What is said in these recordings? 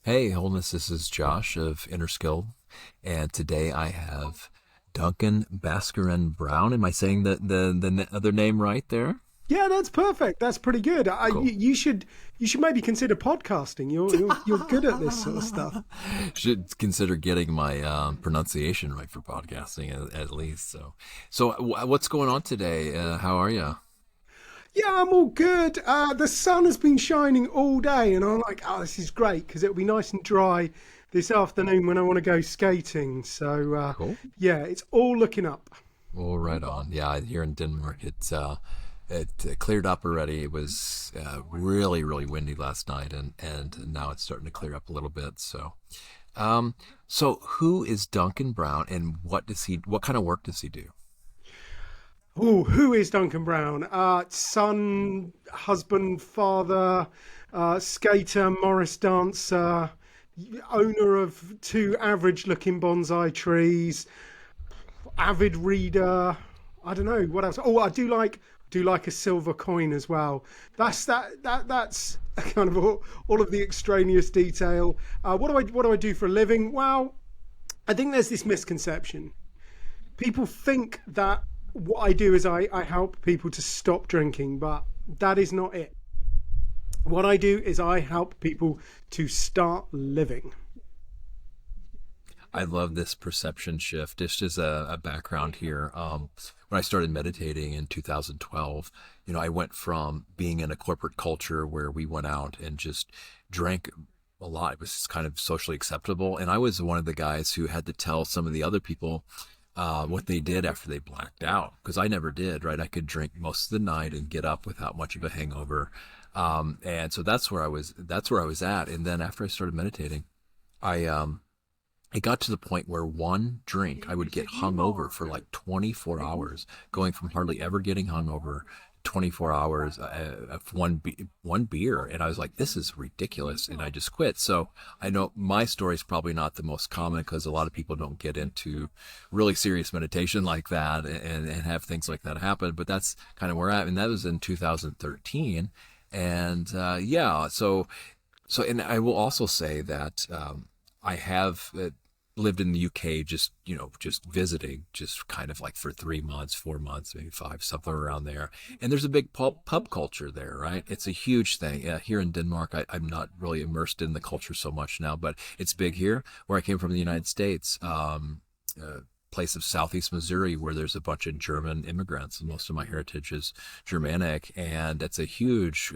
Hey, Wholeness, this is Josh of Inner Skill, and today I have Duncan Bhaskaran Brown. Am I saying the other name right there? Yeah, that's perfect. That's pretty good. Cool. You should maybe consider podcasting. You're good at this sort of stuff. Should consider getting my pronunciation right for podcasting at least. So what's going on today? How are you? Yeah, I'm all good. The sun has been shining all day, and I'm like, oh, this is great because it'll be nice and dry this afternoon when I want to go skating. So Cool. yeah, it's all looking up. Well, right on. Yeah, here in Denmark, it cleared up already. It was really windy last night, and now it's starting to clear up a little bit. Um, so who is Duncan Brown, and what kind of work does he do? Oh, who is Duncan Brown? Son, husband, father, skater, Morris dancer, owner of two average-looking bonsai trees, avid reader. I don't know what else. Oh, I do like a silver coin as well. That's kind of all of the extraneous detail. What do I do for a living? Well, I think there's this misconception. People think that what I do is I help people to stop drinking, but that is not it. What I do is I help people to start living. I love this perception shift. Just as a background here, when I started meditating in 2012, I went from being in a corporate culture where we went out and just drank a lot. It was kind of socially acceptable, and I was one of the guys who had to tell some of the other people what they did after they blacked out because I never did. Right, I could drink most of the night and get up without much of a hangover, and so that's where I was. That's where I was at. And then after I started meditating, I it got to the point where one drink I would get hungover for like 24 hours, going from hardly ever getting hungover 24 hours of one beer, and I was like, this is ridiculous, and I just quit. So I know my story is probably not the most common because a lot of people don't get into really serious meditation like that and have things like that happen, but that's kind of where I'm at, and that was in 2013. And yeah, so and I will also say that I have lived in the UK, just just visiting, just kind of like for 3 months, 4 months, maybe five, something around there. And there's a big pub culture there, right? It's a huge thing. Here in Denmark, I'm not really immersed in the culture so much now, but it's big here. Where I came from, the United States, place of southeast Missouri, where there's a bunch of German immigrants, and most of my heritage is Germanic, and it's a huge,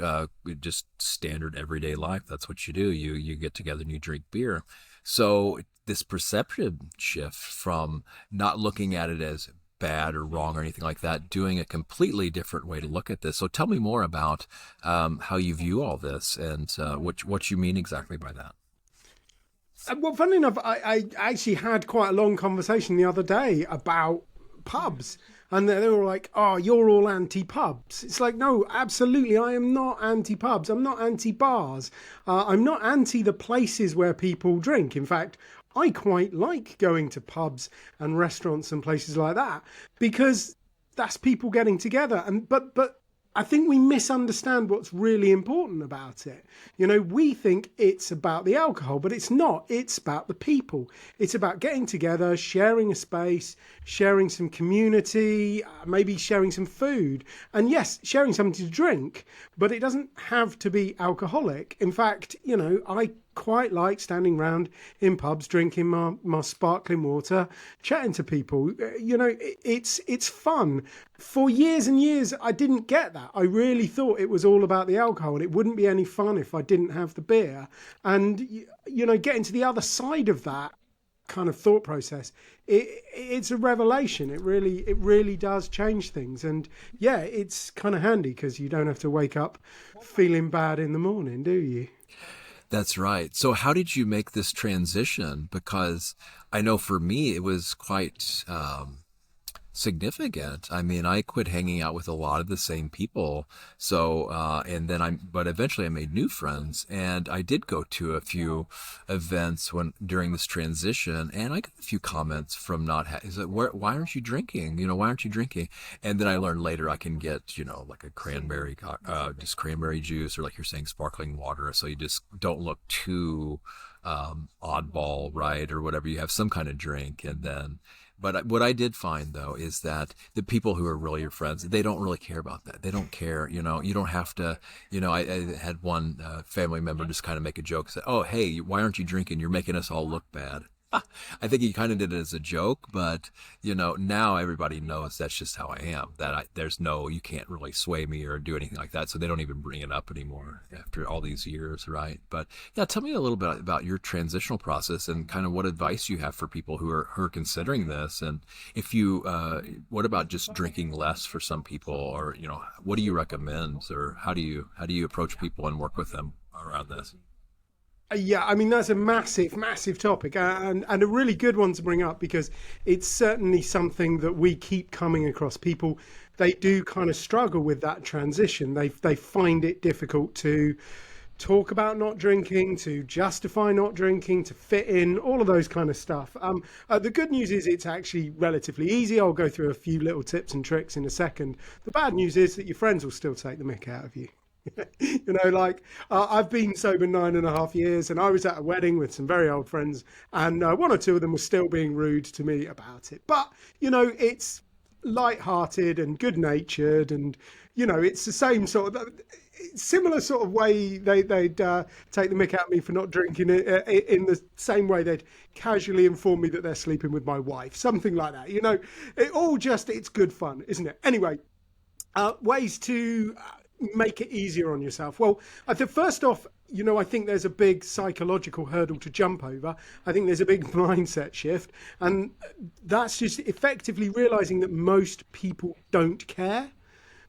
just standard everyday life. That's what you do. You get together and you drink beer. So this perception shift from not looking at it as bad or wrong or anything like that, doing a completely different way to look at this. So tell me more about how you view all this and what you mean exactly by that. Well, funny enough, I actually had quite a long conversation the other day about pubs. And they were like, oh, you're all anti pubs. It's like, no, absolutely. I am not anti pubs. I'm not anti bars. I'm not anti the places where people drink. In fact, I quite like going to pubs and restaurants and places like that because that's people getting together. But I think we misunderstand what's really important about it. We think it's about the alcohol, but it's not. It's about the people. It's about getting together, sharing a space, sharing some community, maybe sharing some food. And yes, sharing something to drink, but it doesn't have to be alcoholic. In fact, I quite like standing around in pubs, drinking my sparkling water, chatting to people. It's fun. For years and years, I didn't get that. I really thought it was all about the alcohol and it wouldn't be any fun if I didn't have the beer. And, getting to the other side of that kind of thought process, it's a revelation. It really does change things. And yeah, it's kind of handy because you don't have to wake up feeling bad in the morning, do you? That's right. So how did you make this transition? Because I know for me it was quite significant. I mean, I quit hanging out with a lot of the same people. So, but eventually I made new friends, and I did go to a few events during this transition, and I got a few comments from is it why aren't you drinking? Why aren't you drinking? And then I learned later I can get, like a just cranberry juice, or like you're saying, sparkling water. So you just don't look too oddball, right, or whatever. You have some kind of drink, and then. But what I did find though is that the people who are really your friends, they don't really care about that. They don't care, you don't have to, I had one family member just kind of make a joke, say, "Oh, hey, why aren't you drinking? You're making us all look bad." I think he kind of did it as a joke, but now everybody knows that's just how I am. There's no, you can't really sway me or do anything like that. So they don't even bring it up anymore after all these years, right? But yeah, tell me a little bit about your transitional process and kind of what advice you have for people who are considering this. And if you, what about just drinking less for some people, or what do you recommend, or how do you approach people and work with them around this? Yeah, I mean, that's a massive, massive topic, and a really good one to bring up, because it's certainly something that we keep coming across. People, they do kind of struggle with that transition. They find it difficult to talk about not drinking, to justify not drinking, to fit in, all of those kind of stuff. The good news is it's actually relatively easy. I'll go through a few little tips and tricks in a second. The bad news is that your friends will still take the mick out of you. I've been sober 9.5 years, and I was at a wedding with some very old friends, and one or two of them were still being rude to me about it. But it's light-hearted and good-natured, and it's the same sort of similar sort of way they'd take the mick out of me for not drinking it, in the same way they'd casually inform me that they're sleeping with my wife, something like that. It's good fun, isn't it? Anyway, ways to make it easier on yourself. Well, I think first off, I think there's a big psychological hurdle to jump over. I think there's a big mindset shift, and that's just effectively realizing that most people don't care.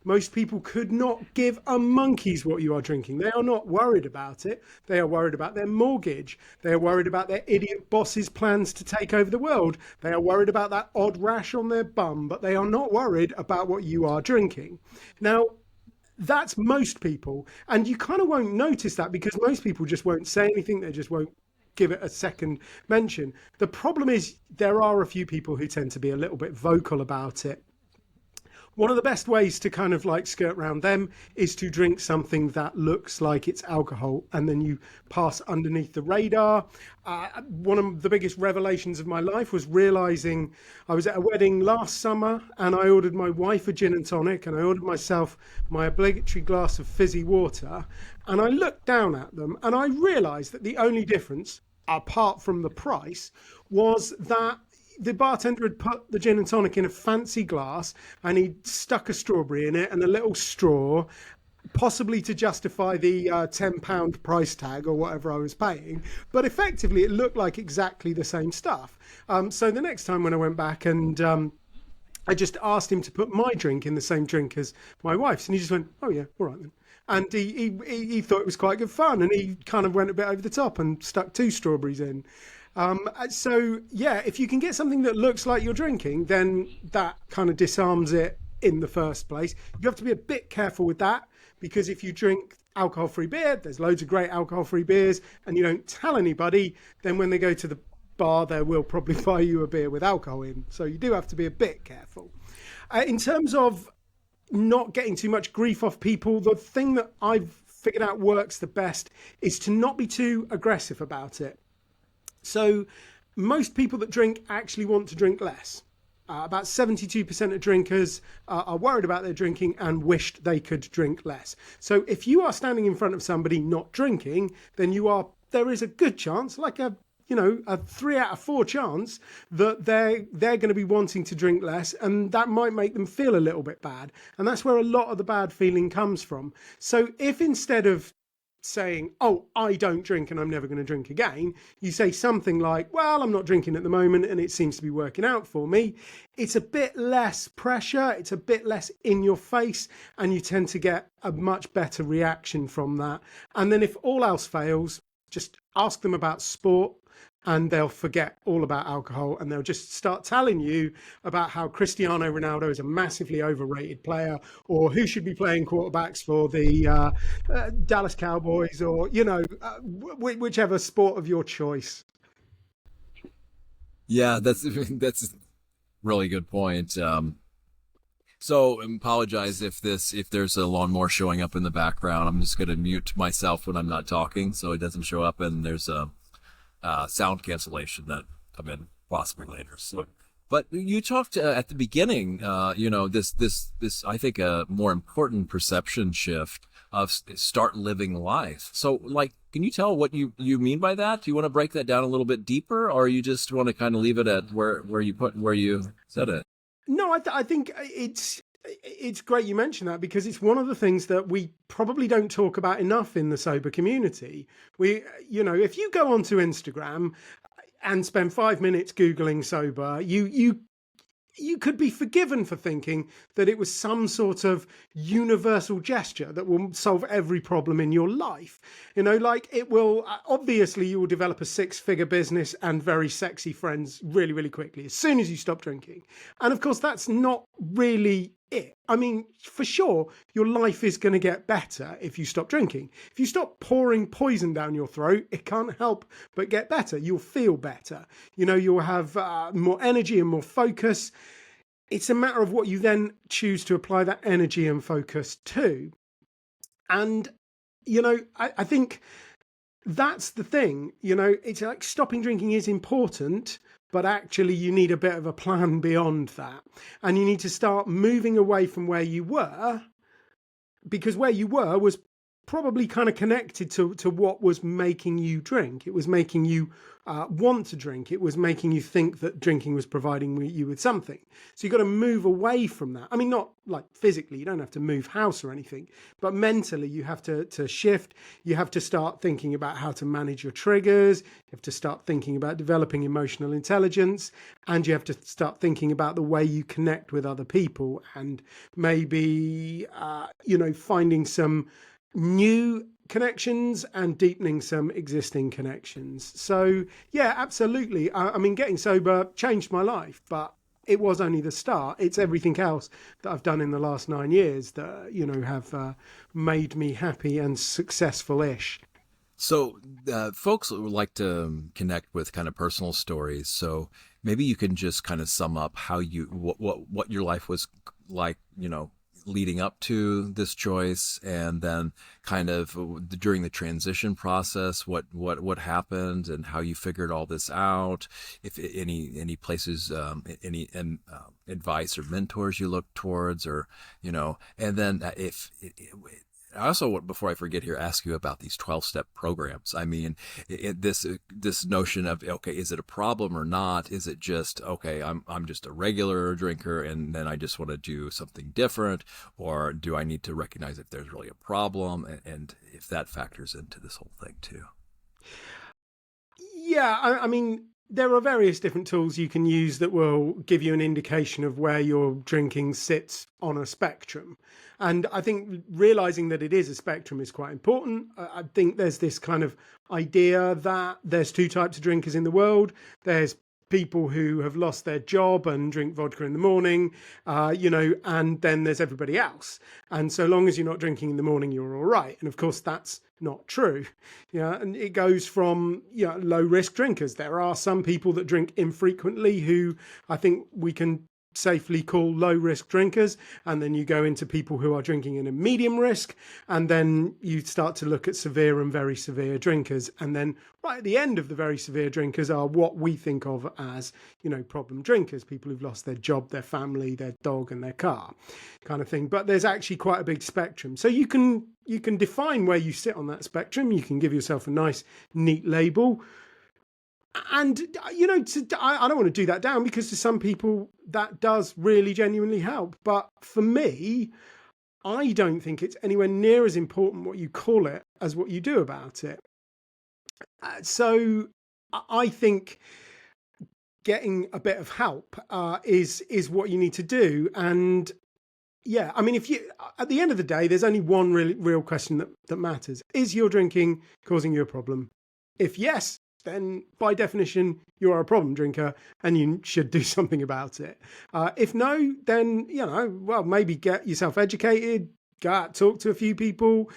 Most people could not give a monkey's what you are drinking. They are not worried about it. They are worried about their mortgage. They are worried about their idiot boss's plans to take over the world. They are worried about that odd rash on their bum, but they are not worried about what you are drinking. Now, that's most people, and you kind of won't notice that because most people just won't say anything. They just won't give it a second mention. The problem is there are a few people who tend to be a little bit vocal about it. One of the best ways to kind of like skirt around them is to drink something that looks like it's alcohol, and then you pass underneath the radar. One of the biggest revelations of my life was realizing I was at a wedding last summer, and I ordered my wife a gin and tonic, and I ordered myself my obligatory glass of fizzy water, and I looked down at them and I realized that the only difference, apart from the price, was that the bartender had put the gin and tonic in a fancy glass, and he'd stuck a strawberry in it and a little straw, possibly to justify the £10 price tag or whatever I was paying. But effectively, it looked like exactly the same stuff. So the next time when I went back, and I just asked him to put my drink in the same drink as my wife's, and he just went, "Oh yeah, all right then." And he thought it was quite good fun, and he kind of went a bit over the top and stuck 2 strawberries in. So yeah, if you can get something that looks like you're drinking, then that kind of disarms it in the first place. You have to be a bit careful with that, because if you drink alcohol-free beer, there's loads of great alcohol-free beers, and you don't tell anybody, then when they go to the bar, they will probably buy you a beer with alcohol in. So you do have to be a bit careful. In terms of not getting too much grief off people, the thing that I've figured out works the best is to not be too aggressive about it. So most people that drink actually want to drink less. About 72% of drinkers are worried about their drinking and wished they could drink less. So if you are standing in front of somebody not drinking, then there is a good chance, like a 3 out of 4 chance, that they're going to be wanting to drink less, and that might make them feel a little bit bad. And that's where a lot of the bad feeling comes from. So if instead of saying, "Oh, I don't drink and I'm never going to drink again," you say something like, "Well, I'm not drinking at the moment and it seems to be working out for me," it's a bit less pressure, it's a bit less in your face, and you tend to get a much better reaction from that. And then if all else fails, just ask them about sport, and they'll forget all about alcohol, and they'll just start telling you about how Cristiano Ronaldo is a massively overrated player, or who should be playing quarterbacks for the Dallas Cowboys, or whichever sport of your choice. Yeah, that's a really good point. So apologize if there's a lawnmower showing up in the background. I'm just going to mute myself when I'm not talking so it doesn't show up, and there's sound cancellation that come in possibly later. So, but you talked at the beginning, this I think a more important perception shift of start living life. So, like, can you tell what you mean by that? Do you want to break that down a little bit deeper, or you just want to kind of leave it at where you said it? No, I think it's great you mentioned that, because it's one of the things that we probably don't talk about enough in the sober community. If you go onto Instagram and spend 5 minutes Googling sober, you could be forgiven for thinking that it was some sort of universal gesture that will solve every problem in your life. Like, it will, obviously you will develop a 6-figure business and very sexy friends really, really quickly as soon as you stop drinking. And of course, that's not really it. I mean, for sure, your life is going to get better if you stop drinking. If you stop pouring poison down your throat, it can't help but get better. You'll feel better. You'll have more energy and more focus. It's a matter of what you then choose to apply that energy and focus to. And, I think that's the thing. It's like stopping drinking is important, but actually you need a bit of a plan beyond that. And you need to start moving away from where you were, because where you were was probably kind of connected to what was making you drink. It was making you want to drink. It was making you think that drinking was providing you with something. So you've got to move away from that. I mean, not like physically, you don't have to move house or anything, but mentally you have to shift. You have to start thinking about how to manage your triggers. You have to start thinking about developing emotional intelligence, and you have to start thinking about the way you connect with other people, and maybe, finding some new connections and deepening some existing connections. So yeah, absolutely. I mean, getting sober changed my life, but it was only the start. It's everything else that I've done in the last 9 years that, have made me happy and successful-ish. So, folks would like to connect with kind of personal stories. So maybe you can just kind of sum up how what your life was like, leading up to this choice, and then kind of during the transition process, what happened and how you figured all this out. If any places, any advice or mentors you look towards, or and then if. I also want, before I forget here, ask you about these 12-step programs. I mean, this notion of, okay, is it a problem or not? Is it just, okay, I'm just a regular drinker and then I just want to do something different? Or do I need to recognize if there's really a problem, and if that factors into this whole thing too? Yeah, I mean, there are various different tools you can use that will give you an indication of where your drinking sits on a spectrum. And I think realizing that it is a spectrum is quite important. I think there's this kind of idea that there's 2 types of drinkers in the world. There's people who have lost their job and drink vodka in the morning, and then there's everybody else. And so long as you're not drinking in the morning, you're all right. And of course, that's not true. And it goes from low risk drinkers. There are some people that drink infrequently who I think we can safely call low risk drinkers, and then you go into people who are drinking in a medium risk, and then you start to look at severe and very severe drinkers, and then right at the end of the very severe drinkers are what we think of as problem drinkers, people who've lost their job, their family, their dog and their car kind of thing. But there's actually quite a big spectrum, so you can define where you sit on that spectrum. You can give yourself a nice neat label. And, I don't want to do that down, because to some people that does really genuinely help. But for me, I don't think it's anywhere near as important what you call it as what you do about it. So I think getting a bit of help is what you need to do. And yeah, I mean, if you, at the end of the day, there's only one real question that matters. Is your drinking causing you a problem? If yes, then by definition, you are a problem drinker and you should do something about it. If no, then, maybe get yourself educated, go out, talk to a few people,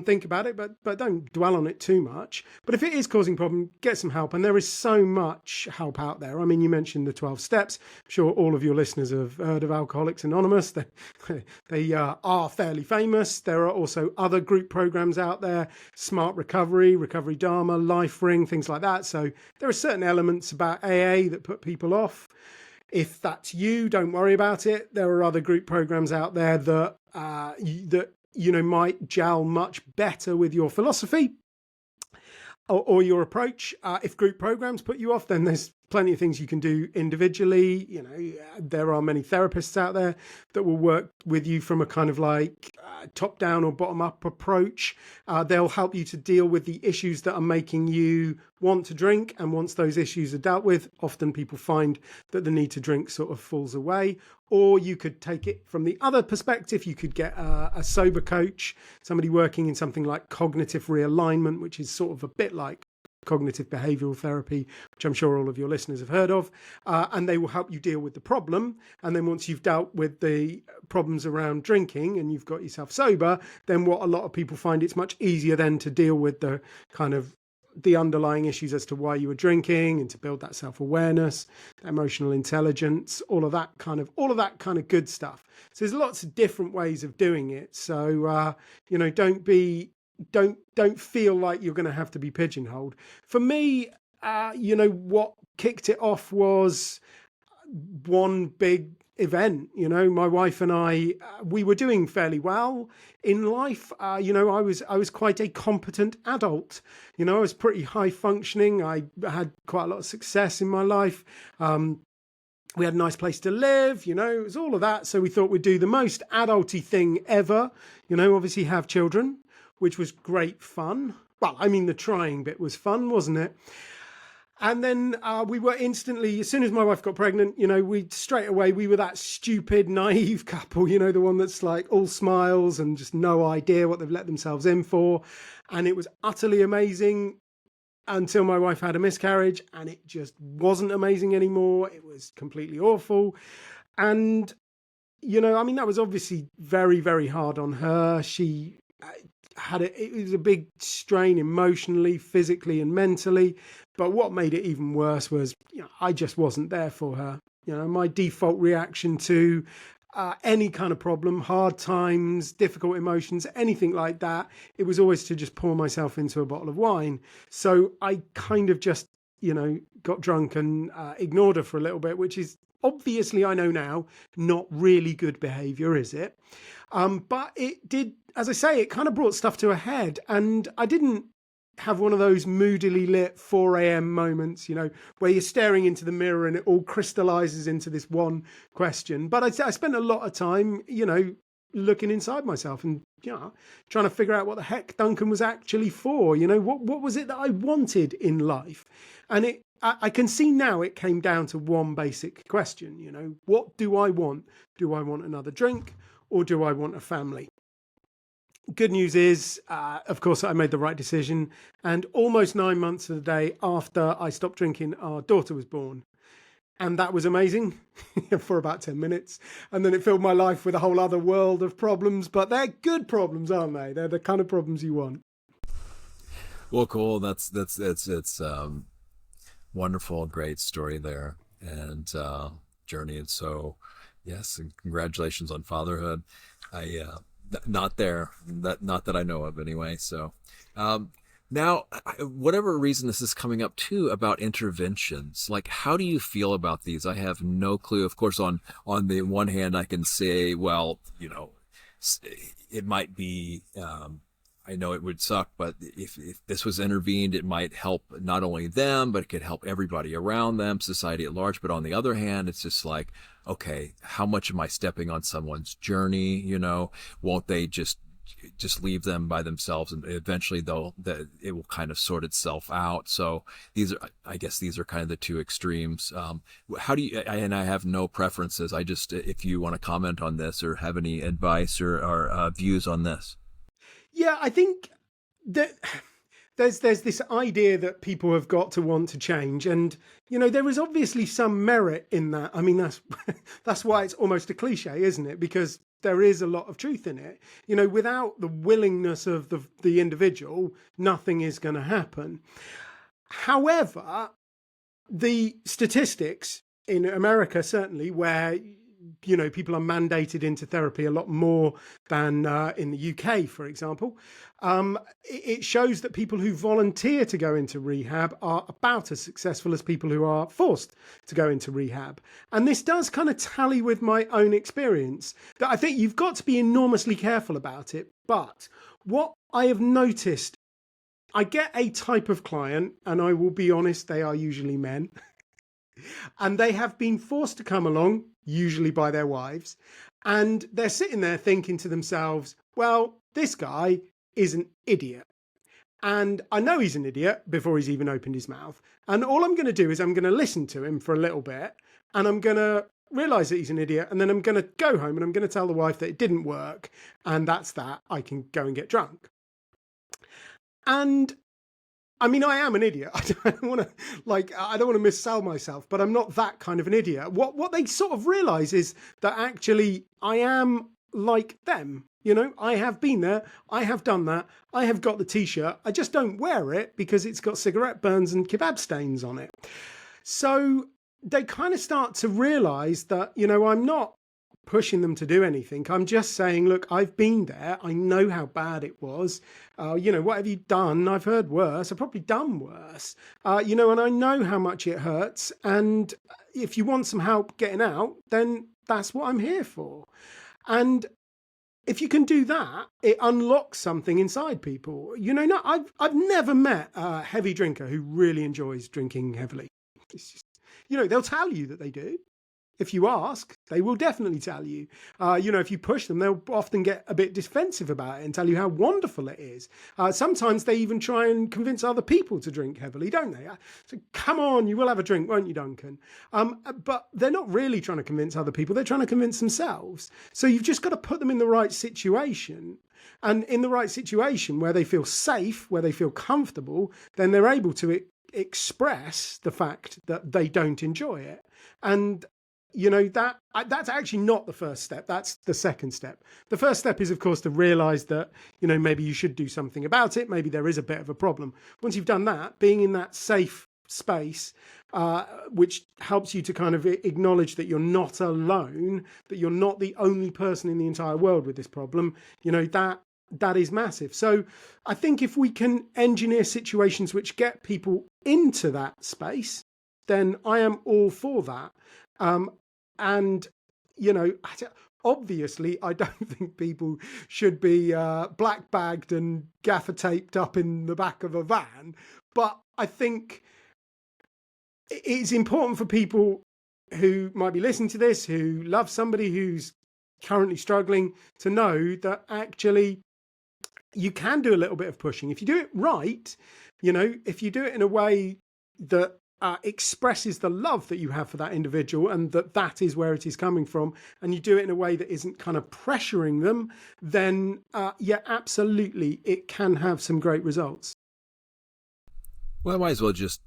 think about it, but don't dwell on it too much. But if it is causing problem, get some help. And there is so much help out there. I mean, you mentioned the 12 steps. I'm sure all of your listeners have heard of Alcoholics Anonymous. They are fairly famous. There are also other group programs out there, Smart Recovery, Recovery Dharma, Life Ring, things like that. So there are certain elements about AA that put people off. If that's you, don't worry about it. There are other group programs out there that might gel much better with your philosophy or your approach. If group programs put you off, then there's plenty of things you can do individually. There are many therapists out there that will work with you from a kind of like top down or bottom up approach. They'll help you to deal with the issues that are making you want to drink. And once those issues are dealt with, often people find that the need to drink sort of falls away. Or you could take it from the other perspective. You could get a sober coach, somebody working in something like cognitive realignment, which is sort of a bit like cognitive behavioral therapy, which I'm sure all of your listeners have heard of, and they will help you deal with the problem. And then once you've dealt with the problems around drinking and you've got yourself sober, then what a lot of people find, it's much easier then to deal with the kind of the underlying issues as to why you were drinking and to build that self-awareness, emotional intelligence, all of that kind of good stuff. So there's lots of different ways of doing it. So don't feel like you're going to have to be pigeonholed. For me, what kicked it off was one big event. My wife and I, we were doing fairly well in life. I was quite a competent adult. I was pretty high functioning. I had quite a lot of success in my life. We had a nice place to live, it was all of that. So we thought we'd do the most adulty thing ever, obviously have children, which was great fun. Well, I mean, the trying bit was fun, wasn't it? And then we were instantly, as soon as my wife got pregnant, we were that stupid, naive couple, the one that's like all smiles and just no idea what they've let themselves in for. And it was utterly amazing until my wife had a miscarriage, and it just wasn't amazing anymore. It was completely awful. And, that was obviously very, very hard on her. She it was a big strain emotionally, physically and mentally. But what made it even worse was, I just wasn't there for her. My default reaction to any kind of problem, hard times, difficult emotions, anything like that, it was always to just pour myself into a bottle of wine. So I kind of just, got drunk and ignored her for a little bit, which is obviously, I know now, not really good behavior, is it? But it did, as I say, it kind of brought stuff to a head. And I didn't have one of those moodily lit 4 a.m. moments, where you're staring into the mirror and it all crystallizes into this one question. But I spent a lot of time, looking inside myself and, trying to figure out what the heck Duncan was actually for. What was it that I wanted in life? And I can see now it came down to one basic question, what do I want? Do I want another drink or do I want a family? Good news is, of course, I made the right decision. And almost 9 months of the day after I stopped drinking, our daughter was born. And that was amazing for about 10 minutes. And then it filled my life with a whole other world of problems. But they're good problems, aren't they? They're the kind of problems you want. Well, cool. That's wonderful, great story there, and journey. And so, yes, and congratulations on fatherhood. Not that I know of anyway. So, now, whatever reason this is coming up too about interventions, like how do you feel about these? I have no clue. Of course, on the one hand, I can say, well, it might be, I know it would suck, but if this was intervened, it might help not only them, but it could help everybody around them, society at large. But on the other hand, it's just like, okay, how much am I stepping on someone's journey? Won't they just leave them by themselves, and eventually it will kind of sort itself out. So I guess these are kind of the two extremes. How do you, and I have no preferences. If you want to comment on this or have any advice or views on this. Yeah, I think that there's this idea that people have got to want to change, and there is obviously some merit in that. I mean, that's that's why it's almost a cliche, isn't it? Because there is a lot of truth in it. Without the willingness of the individual, nothing is going to happen. However, the statistics in America, certainly, where people are mandated into therapy a lot more than in the UK, for example. It shows that people who volunteer to go into rehab are about as successful as people who are forced to go into rehab. And this does kind of tally with my own experience. That I think you've got to be enormously careful about it. But what I have noticed, I get a type of client, and I will be honest, they are usually men. And they have been forced to come along, usually by their wives, and they're sitting there thinking to themselves, well, this guy is an idiot. And I know he's an idiot before he's even opened his mouth. And all I'm going to do is I'm going to listen to him for a little bit, and I'm going to realise that he's an idiot, and then I'm going to go home and I'm going to tell the wife that it didn't work, and that's that. I can go and get drunk. And I mean, I am an idiot. I don't want to missell myself, but I'm not that kind of an idiot. What they sort of realise is that actually I am like them. I have been there. I have done that. I have got the T-shirt. I just don't wear it because it's got cigarette burns and kebab stains on it. So they kind of start to realise that, I'm not pushing them to do anything. I'm just saying, look, I've been there. I know how bad it was. What have you done? I've heard worse. I've probably done worse. And I know how much it hurts. And if you want some help getting out, then that's what I'm here for. And if you can do that, it unlocks something inside people. I've never met a heavy drinker who really enjoys drinking heavily. It's just, they'll tell you that they do. If you ask, they will definitely tell you. If you push them, they'll often get a bit defensive about it and tell you how wonderful it is. Sometimes they even try and convince other people to drink heavily, don't they? So come on, you will have a drink, won't you, Duncan? But they're not really trying to convince other people. They're trying to convince themselves. So you've just got to put them in the right situation. And in the right situation where they feel safe, where they feel comfortable, then they're able to express the fact that they don't enjoy it. And that's actually not the first step. That's the second step. The first step is, of course, to realise that, maybe you should do something about it. Maybe there is a bit of a problem. Once you've done that, being in that safe space, which helps you to kind of acknowledge that you're not alone, that you're not the only person in the entire world with this problem, that is massive. So I think if we can engineer situations which get people into that space, then I am all for that. And, obviously, I don't think people should be black bagged and gaffer taped up in the back of a van. But I think it's important for people who might be listening to this, who love somebody who's currently struggling, to know that actually you can do a little bit of pushing. If you do it right, if you do it in a way that expresses the love that you have for that individual, and that is where it is coming from, and you do it in a way that isn't kind of pressuring them, then absolutely, it can have some great results. Well, I might as well just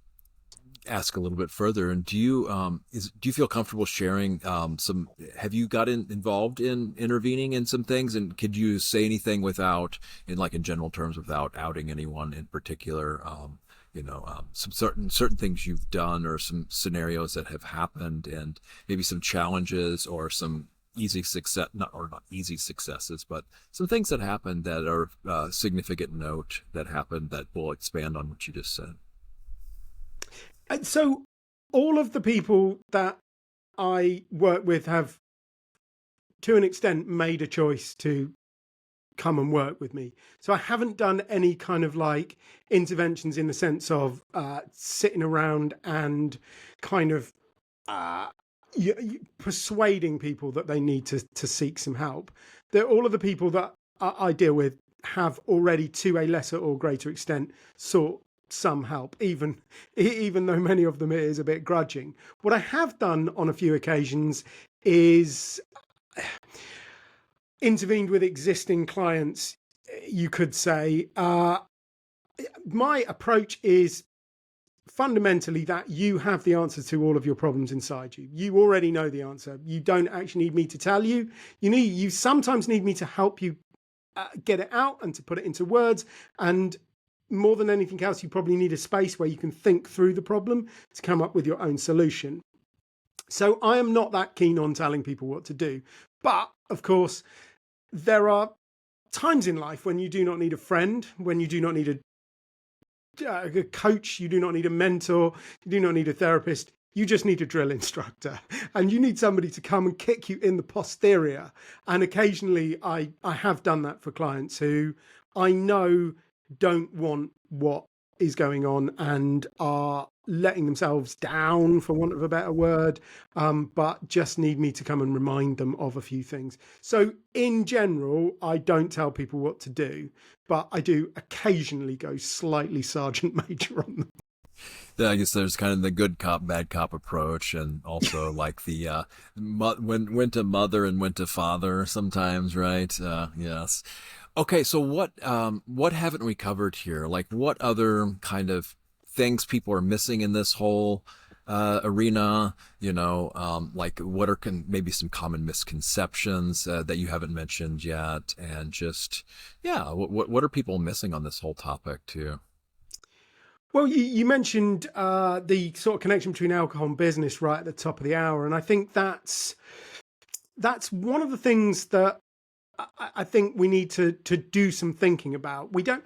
ask a little bit further. And do you feel comfortable sharing some? Have you gotten involved in intervening in some things? And could you say anything without, in general terms, without outing anyone in particular? Some certain things you've done, or some scenarios that have happened, and maybe some challenges or some easy success, not easy successes, but some things that happened that are significant note that happened that will expand on what you just said. And so all of the people that I work with have, to an extent, made a choice to come and work with me. So I haven't done any kind of interventions in the sense of sitting around and kind of persuading people that they need to seek some help. All of the people that I deal with have already, to a lesser or greater extent, sought some help, even though many of them it is a bit grudging. What I have done on a few occasions is intervened with existing clients, you could say, my approach is fundamentally that you have the answer to all of your problems inside you. You already know the answer. You don't actually need me to tell you. You sometimes need me to help you get it out and to put it into words. And more than anything else, you probably need a space where you can think through the problem to come up with your own solution. So I am not that keen on telling people what to do. But of course, there are times in life when you do not need a friend, when you do not need a coach, you do not need a mentor, you do not need a therapist. You just need a drill instructor, and you need somebody to come and kick you in the posterior. And occasionally I have done that for clients who I know don't want what is going on and are letting themselves down, for want of a better word, but just need me to come and remind them of a few things. So in general, I don't tell people what to do, but I do occasionally go slightly sergeant major on them. I guess there's kind of the good cop, bad cop approach, and also like the when to mother and when to father sometimes, right? Yes. Okay, so what haven't we covered here? Like, what other kind of things people are missing in this whole arena? Like what are maybe some common misconceptions that you haven't mentioned yet, and just what are people missing on this whole topic too? Well, you mentioned the sort of connection between alcohol and business right at the top of the hour, and I think that's one of the things that I think we need to do some thinking about. We don't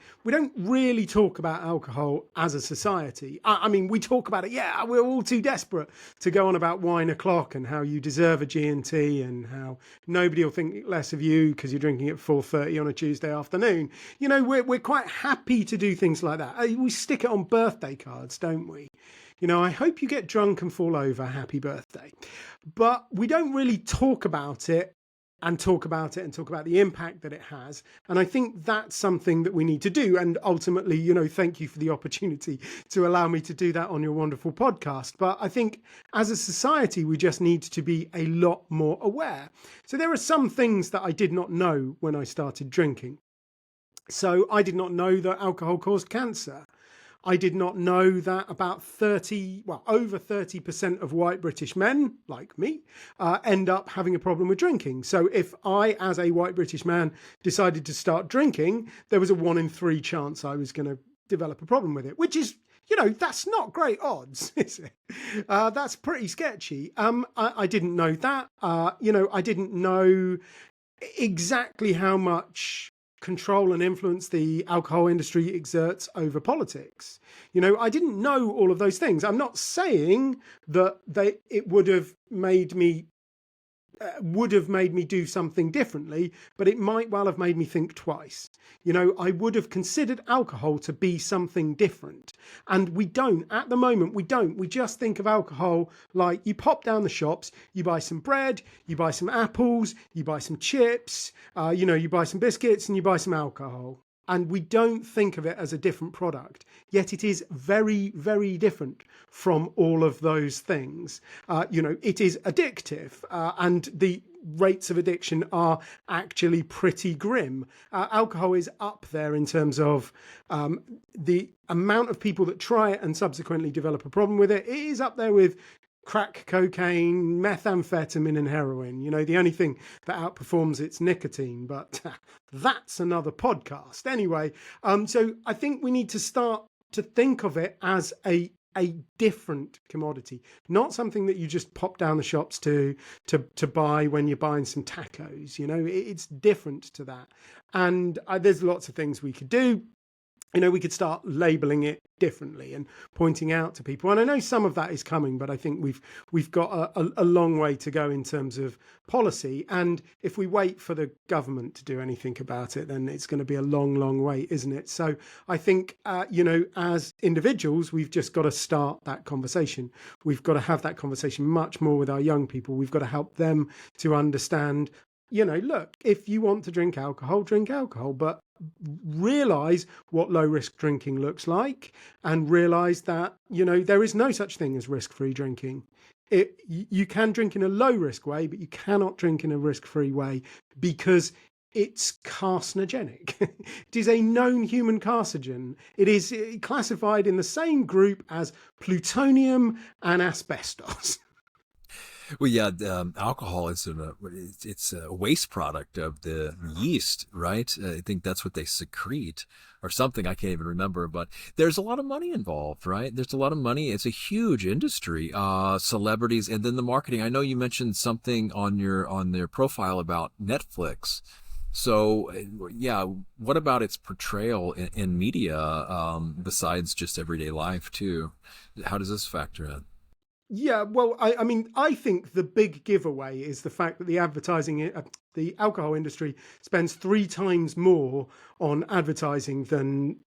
really talk about alcohol as a society. I mean, we talk about it. Yeah, we're all too desperate to go on about wine o'clock and how you deserve a G&T and how nobody will think less of you because you're drinking at 4:30 on a Tuesday afternoon. We're quite happy to do things like that. We stick it on birthday cards, don't we? I hope you get drunk and fall over. Happy birthday. But we don't really talk about it and talk about the impact that it has. And I think that's something that we need to do. And ultimately, thank you for the opportunity to allow me to do that on your wonderful podcast. But I think as a society, we just need to be a lot more aware. So there are some things that I did not know when I started drinking. So I did not know that alcohol caused cancer. I did not know that over 30% of white British men, like me, end up having a problem with drinking. So if I, as a white British man, decided to start drinking, there was a 1 in 3 chance I was going to develop a problem with it, which is, that's not great odds, is it? That's pretty sketchy. I didn't know that. I didn't know exactly how much control and influence the alcohol industry exerts over politics. I didn't know all of those things. I'm not saying that it would have made me do something differently, but it might well have made me think twice. I would have considered alcohol to be something different. And we don't, at the moment, we don't. We just think of alcohol like you pop down the shops, you buy some bread, you buy some apples, you buy some chips, you buy some biscuits and you buy some alcohol. And we don't think of it as a different product, yet it is very, very different from all of those things. It is addictive, and the rates of addiction are actually pretty grim. Alcohol is up there in terms of the amount of people that try it and subsequently develop a problem with it. It is up there with crack cocaine, methamphetamine and heroin. The only thing that outperforms it's nicotine, but that's another podcast. Anyway, so I think we need to start to think of it as a different commodity, not something that you just pop down the shops to buy when you're buying some tacos. It's different to that. And there's lots of things we could do. We could start labeling it differently and pointing out to people. And I know some of that is coming, but I think we've got a long way to go in terms of policy. And if we wait for the government to do anything about it, then it's going to be a long, long wait, isn't it? So I think, as individuals, we've just got to start that conversation. We've got to have that conversation much more with our young people. We've got to help them to understand, look, if you want to drink alcohol, but realize what low risk drinking looks like, and realize that there is no such thing as risk-free drinking. You can drink in a low risk way, but you cannot drink in a risk-free way, because it's carcinogenic. It is a known human carcinogen. It is classified in the same group as plutonium and asbestos. Well, yeah, alcohol is it's a waste product of the yeast, right? I think that's what they secrete or something. I can't even remember, but there's a lot of money involved, right? There's a lot of money. It's a huge industry. Celebrities, and then the marketing. I know you mentioned something on their profile about Netflix. So, yeah, what about its portrayal in media, besides just everyday life too? How does this factor in? Yeah, well, I mean, I think the big giveaway is the fact that the alcohol industry spends 3 times more on advertising than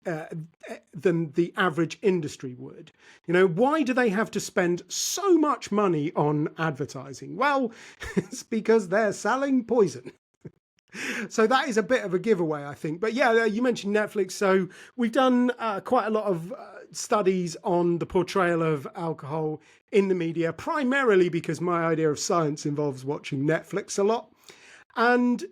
the average industry would. You know, why do they have to spend so much money on advertising? Well, it's because they're selling poison. So that is a bit of a giveaway, I think. But yeah, you mentioned Netflix. So we've done quite a lot of studies on the portrayal of alcohol in the media, primarily because my idea of science involves watching Netflix a lot. And,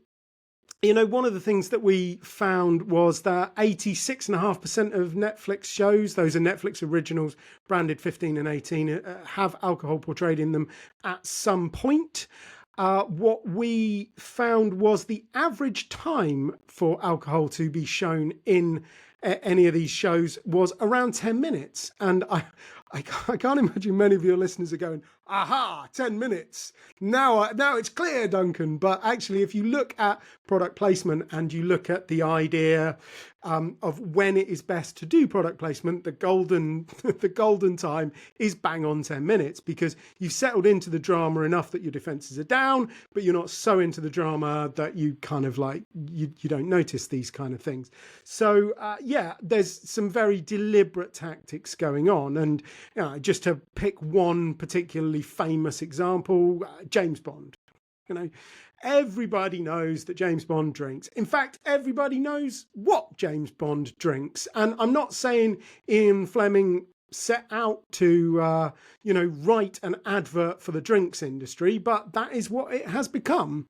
you know, one of the things that we found was that 86.5% of Netflix shows, those are Netflix originals, branded 15 and 18, have alcohol portrayed in them at some point. What we found was the average time for alcohol to be shown in any of these shows was around 10 minutes. And I can't imagine many of your listeners are going, aha, 10 minutes. Now it's clear, Duncan. But actually, if you look at product placement and you look at the idea of when it is best to do product placement, the golden time is bang on 10 minutes, because you've settled into the drama enough that your defenses are down, but you're not so into the drama that you kind of like, you don't notice these kind of things. So yeah, there's some very deliberate tactics going on. And just to pick one particularly famous example, James Bond. You know, everybody knows that James Bond drinks. In fact, everybody knows what James Bond drinks. And I'm not saying Ian Fleming set out to, write an advert for the drinks industry, but that is what it has become.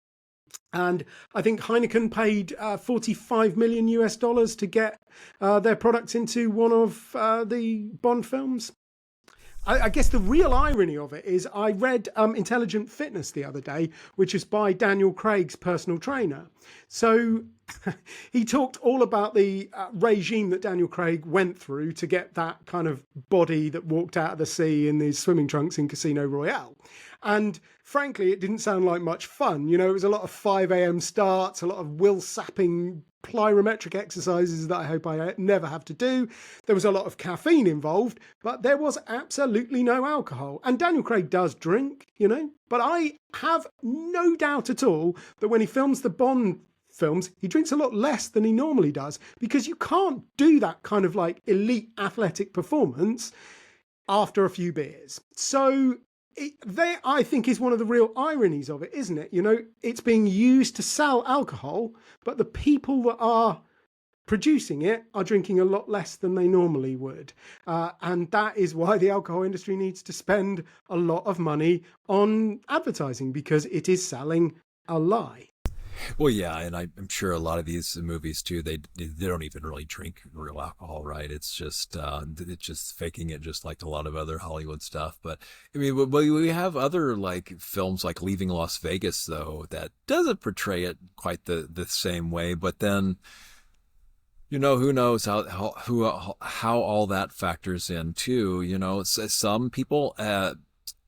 And I think Heineken paid 45 million US dollars to get their products into one of the Bond films. I guess the real irony of it is I read Intelligent Fitness the other day, which is by Daniel Craig's personal trainer. So he talked all about the regime that Daniel Craig went through to get that kind of body that walked out of the sea in these swimming trunks in Casino Royale. And frankly, it didn't sound like much fun. You know, it was a lot of 5 a.m. starts, a lot of will-sapping plyometric exercises that I hope I never have to do. There was a lot of caffeine involved, but there was absolutely no alcohol. And Daniel Craig does drink, you know, but I have no doubt at all that when he films the Bond films, he drinks a lot less than he normally does, because you can't do that kind of like elite athletic performance after a few beers. So there, I think, is one of the real ironies of it, isn't it? You know, it's being used to sell alcohol, but the people that are producing it are drinking a lot less than they normally would. And that is why the alcohol industry needs to spend a lot of money on advertising, because it is selling a lie. Well, yeah, and I'm sure a lot of these movies too, they don't even really drink real alcohol, right? It's just faking it, just like a lot of other Hollywood stuff. But I mean, we have other like films like Leaving Las Vegas, though, that doesn't portray it quite the same way. But then, you know, who knows how all that factors in too. You know, some people.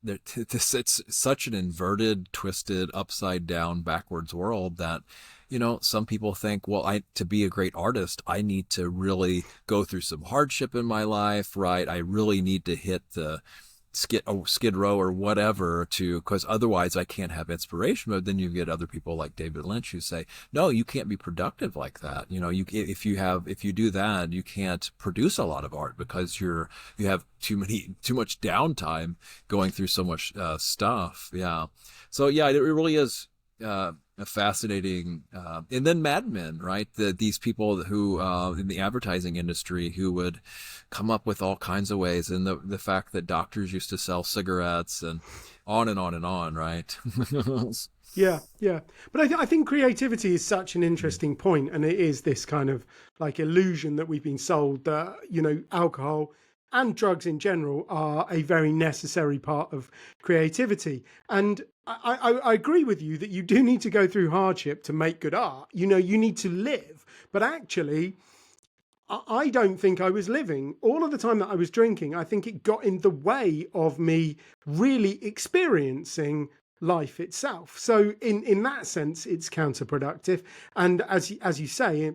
It's such an inverted, twisted, upside down, backwards world that, you know, some people think, well, to be a great artist, I need to really go through some hardship in my life, right? I really need to hit the Skid Row or whatever because otherwise I can't have inspiration. But then you get other people like David Lynch who say, no, you can't be productive like that. You know, if you do that, you can't produce a lot of art because you have too much downtime going through so much stuff. Yeah. So yeah, it really is a fascinating, and then Mad Men, right? These people who in the advertising industry who would come up with all kinds of ways, and the fact that doctors used to sell cigarettes, and on and on and on, right? Yeah, yeah. But I think creativity is such an interesting point, and it is this kind of like illusion that we've been sold that, alcohol and drugs in general are a very necessary part of creativity. And I agree with you that you do need to go through hardship to make good art. You need to live. But actually, I don't think I was living. All of the time that I was drinking, I think it got in the way of me really experiencing life itself. So in that sense, it's counterproductive. And as you say,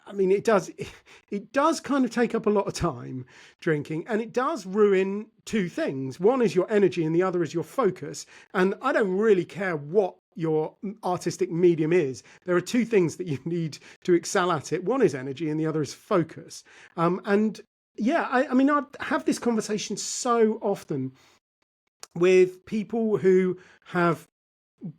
I mean, it does kind of take up a lot of time, drinking, and it does ruin two things. One is your energy and the other is your focus. And I don't really care what your artistic medium is. There are two things that you need to excel at it. One is energy and the other is focus. And yeah, I mean, I have this conversation so often with people who have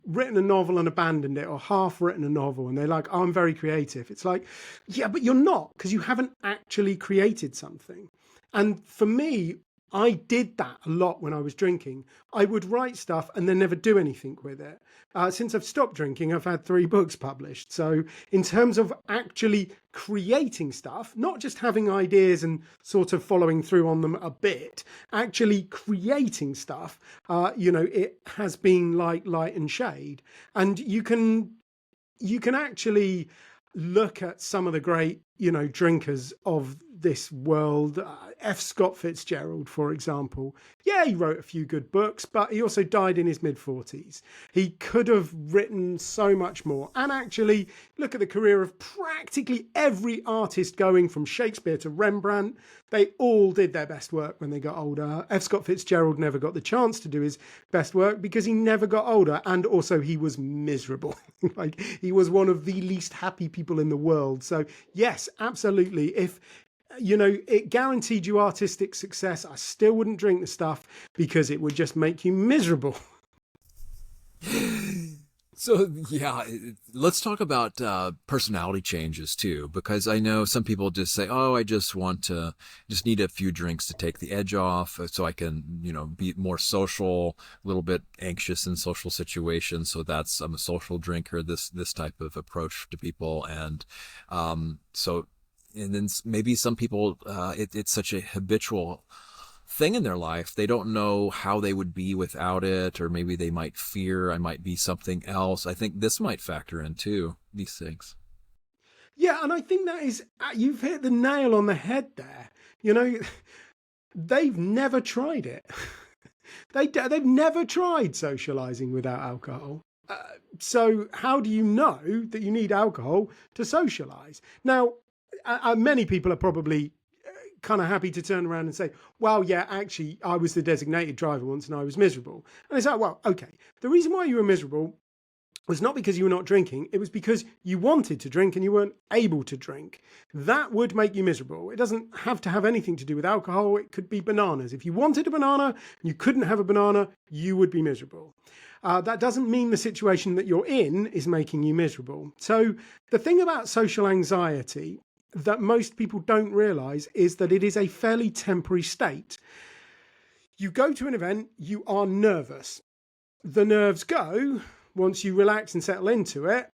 written a novel and abandoned it, or half written a novel, and they're like, oh, I'm very creative. It's like, yeah, but you're not, because you haven't actually created something. And for me, I did that a lot when I was drinking. I would write stuff and then never do anything with it. Since I've stopped drinking, I've had 3 books published. So in terms of actually creating stuff, not just having ideas and sort of following through on them a bit, actually creating stuff, it has been like light and shade. And you can actually look at some of the great, drinkers of this world. F. Scott Fitzgerald, for example. Yeah, he wrote a few good books, but he also died in his mid-40s. He could have written so much more. And actually, look at the career of practically every artist going from Shakespeare to Rembrandt. They all did their best work when they got older. F. Scott Fitzgerald never got the chance to do his best work because he never got older. And also he was miserable. Like, he was one of the least happy people in the world. So yes, absolutely. If it guaranteed you artistic success, I still wouldn't drink the stuff because it would just make you miserable. So yeah, let's talk about personality changes too, because I know some people just say, "Oh, I just need a few drinks to take the edge off, so I can, be more social, a little bit anxious in social situations. So I'm a social drinker." This type of approach to people, and and then maybe some people, it's such a habitual thing in their life, they don't know how they would be without it, or maybe they might fear I might be something else. I think this might factor in too, these things. Yeah, and I think that is, you've hit the nail on the head there. They've never tried it. They've never tried socializing without alcohol. So how do you know that you need alcohol to socialize? Now, many people are probably kind of happy to turn around and say, well, yeah, actually, I was the designated driver once and I was miserable. And it's like, well, okay, the reason why you were miserable was not because you were not drinking. It was because you wanted to drink and you weren't able to drink. That would make you miserable. It doesn't have to have anything to do with alcohol. It could be bananas. If you wanted a banana and you couldn't have a banana, you would be miserable. That doesn't mean the situation that you're in is making you miserable. So the thing about social anxiety that most people don't realize is that it is a fairly temporary state. You go to an event, you are nervous. The nerves go once you relax and settle into it.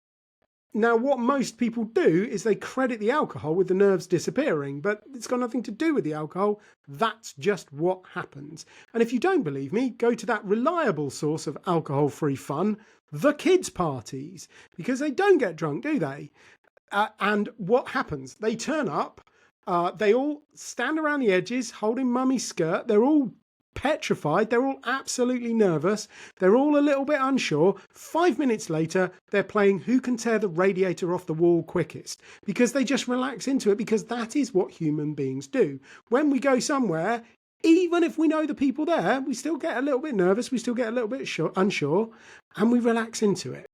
Now, what most people do is they credit the alcohol with the nerves disappearing, but it's got nothing to do with the alcohol. That's just what happens. And if you don't believe me, go to that reliable source of alcohol-free fun, the kids' parties, because they don't get drunk, do they? And what happens? They turn up, they all stand around the edges holding mummy's skirt. They're all petrified. They're all absolutely nervous. They're all a little bit unsure. 5 minutes later, they're playing who can tear the radiator off the wall quickest, because they just relax into it, because that is what human beings do. When we go somewhere, even if we know the people there, we still get a little bit nervous. We still get a little bit unsure, and we relax into it.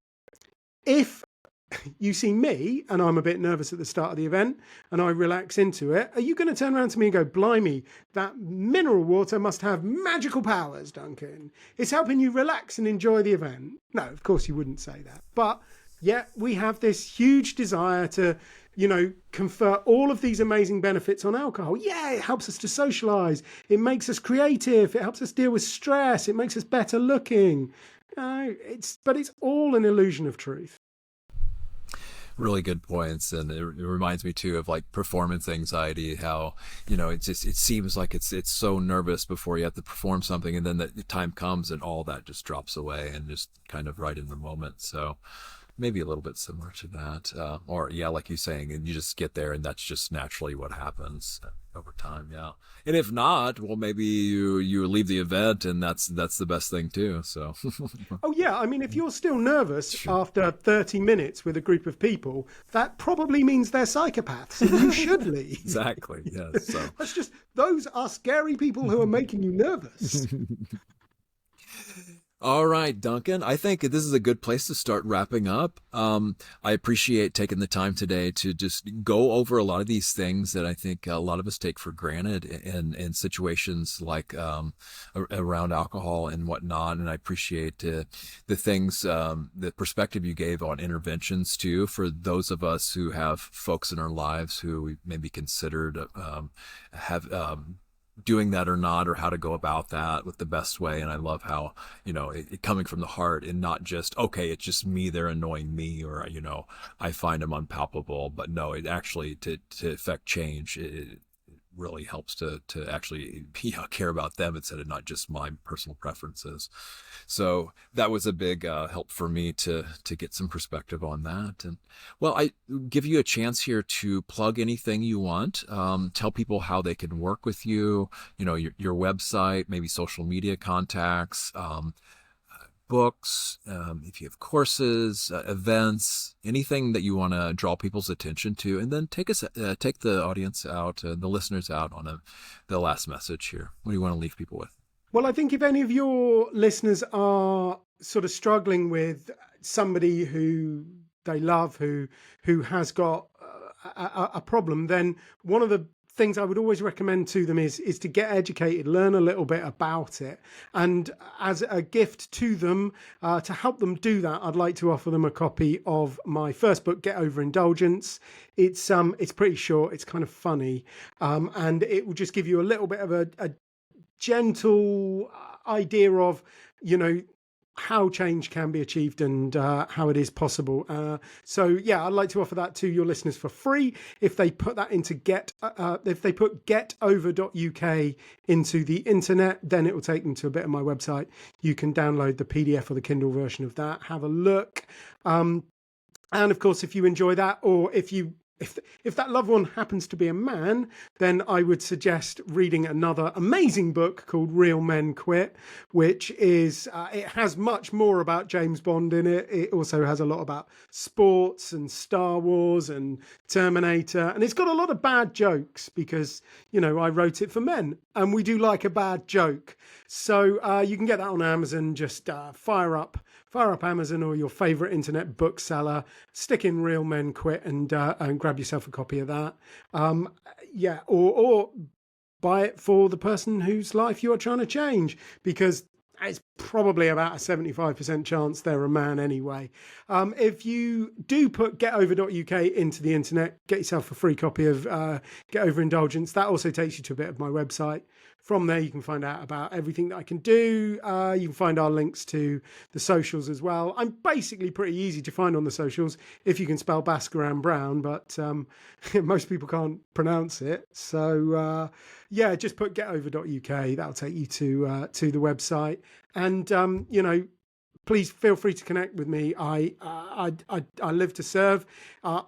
If you see me and I'm a bit nervous at the start of the event and I relax into it, are you going to turn around to me and go, blimey, that mineral water must have magical powers, Duncan? It's helping you relax and enjoy the event. No, of course you wouldn't say that. But yet we have this huge desire to confer all of these amazing benefits on alcohol. Yeah, it helps us to socialize. It makes us creative. It helps us deal with stress. It makes us better looking. But it's all an illusion of truth. Really good points, and it reminds me too of like performance anxiety. How it seems like it's so nervous before you have to perform something, and then the time comes and all that just drops away and just kind of right in the moment. So maybe a little bit similar to that, or yeah, like you're saying, and you just get there, and that's just naturally what happens over time. Yeah, and if not, well, maybe you leave the event, and that's the best thing too. So, oh yeah, I mean, if you're still nervous after 30 minutes with a group of people, that probably means they're psychopaths, and you should leave. Exactly. Yes. So those are scary people who are making you nervous. All right, Duncan, I think this is a good place to start wrapping up. I appreciate taking the time today to just go over a lot of these things that I think a lot of us take for granted in situations like around alcohol and whatnot. And I appreciate the things, the perspective you gave on interventions too, for those of us who have folks in our lives who we maybe considered doing that or not, or how to go about that with the best way. And I love how, it coming from the heart and not just, okay, it's just me, they're annoying me, or, I find them unpalatable, but no, it actually to affect change. It really helps to actually care about them instead of not just my personal preferences. So that was a big help for me to get some perspective on that. And well, I give you a chance here to plug anything you want. Tell people how they can work with you, your website, maybe social media contacts, books, if you have courses, events, anything that you want to draw people's attention to, and then take the audience out, the listeners out on the last message here. What do you want to leave people with? Well, I think if any of your listeners are sort of struggling with somebody who they love, who has got a problem, then one of the things I would always recommend to them is to get educated, learn a little bit about it. And as a gift to them, to help them do that, I'd like to offer them a copy of my first book, Get Over Indulgence. It's pretty short, it's kind of funny, and it will just give you a little bit of a gentle idea of, how change can be achieved and how it is possible. So yeah, I'd like to offer that to your listeners for free. If they put that into if they put getover.uk into the internet, then it will take them to a bit of my website. You can download the PDF or the Kindle version of that, have a look. And of course, if you enjoy that, or if that loved one happens to be a man, then I would suggest reading another amazing book called Real Men Quit, which is, it has much more about James Bond in it. It also has a lot about sports and Star Wars and Terminator. And it's got a lot of bad jokes because, I wrote it for men and we do like a bad joke. So you can get that on Amazon. Just fire up Amazon or your favorite internet bookseller, stick in Real Men Quit and grab yourself a copy of that. Or buy it for the person whose life you are trying to change, because it's probably about a 75% chance they're a man anyway. If you do put getover.uk into the internet, get yourself a free copy of Get Over Indulgence. That also takes you to a bit of my website. From there, you can find out about everything that I can do. You can find our links to the socials as well. I'm basically pretty easy to find on the socials if you can spell Bhaskaran Brown, but most people can't pronounce it. So just put getover.uk. That'll take you to the website. And please feel free to connect with me. I live to serve.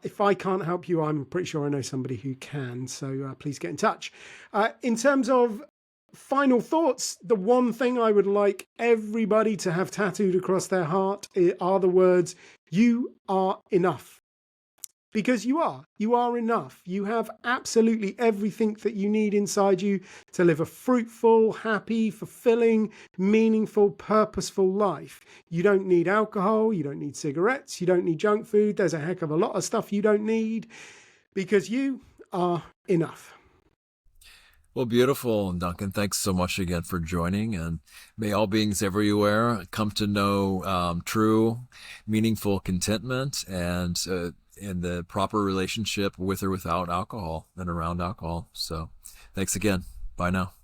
If I can't help you, I'm pretty sure I know somebody who can. So please get in touch. In terms of final thoughts, the one thing I would like everybody to have tattooed across their heart are the words, "You are enough." Because you are enough. You have absolutely everything that you need inside you to live a fruitful, happy, fulfilling, meaningful, purposeful life. You don't need alcohol. You don't need cigarettes. You don't need junk food. There's a heck of a lot of stuff you don't need, because you are enough. Well, beautiful, Duncan. Thanks so much again for joining, and may all beings everywhere come to know true, meaningful contentment and and the proper relationship with or without alcohol and around alcohol. So thanks again. Bye now.